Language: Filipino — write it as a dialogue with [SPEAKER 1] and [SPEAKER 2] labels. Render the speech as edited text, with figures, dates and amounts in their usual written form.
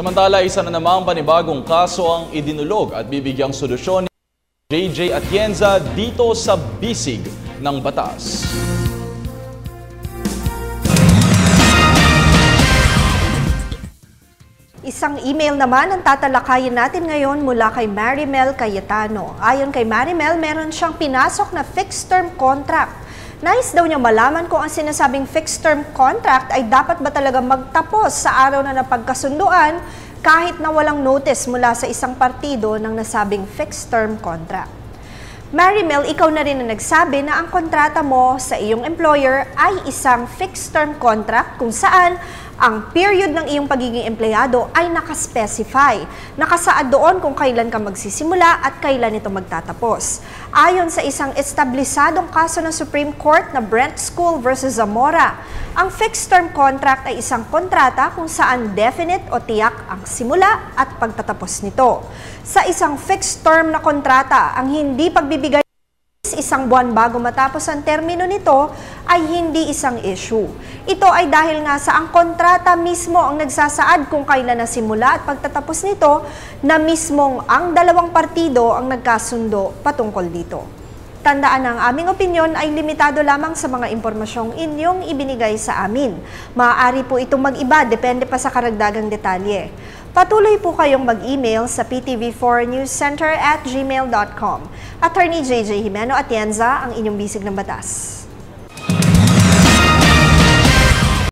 [SPEAKER 1] Samantala, isa na namang panibagong kaso ang idinulog at bibigyang solusyon ni JJ Atienza dito sa bisig ng batas.
[SPEAKER 2] Isang email naman ang tatalakayin natin ngayon mula kay Marimel Cayetano. Ayon kay Marimel, meron siyang pinasok na fixed-term contract. Nais daw niya malaman kung ang sinasabing fixed-term contract ay dapat ba talaga magtapos sa araw na napagkasunduan kahit na walang notice mula sa isang partido ng nasabing fixed-term contract. Marimel, ikaw na rin na nagsabi na ang kontrata mo sa iyong employer ay isang fixed-term contract kung saan ang period ng iyong pagiging empleyado ay nakaspecify. Nakasaad doon kung kailan ka magsisimula at kailan ito magtatapos. Ayon sa isang establisadong kaso ng Supreme Court na Brent School versus Zamora, ang fixed-term contract ay isang kontrata kung saan definite o tiyak ang simula at pagtatapos nito. Sa isang fixed-term na kontrata, ang hindi pagbibigay isang buwan bago matapos ang termino nito ay hindi isang issue. Ito ay dahil nga sa ang kontrata mismo ang nagsasaad kung kailan nasimula at pagtatapos nito na mismong ang dalawang partido ang nagkasundo patungkol dito. Tandaan ang aming opinyon ay limitado lamang sa mga impormasyong inyong ibinigay sa amin. Maaari po itong mag-iba, depende pa sa karagdagang detalye. Patuloy po kayong mag-email sa ptv4newscenter@gmail.com. Attorney JJ Jimeno Atienza, ang inyong bisig ng batas.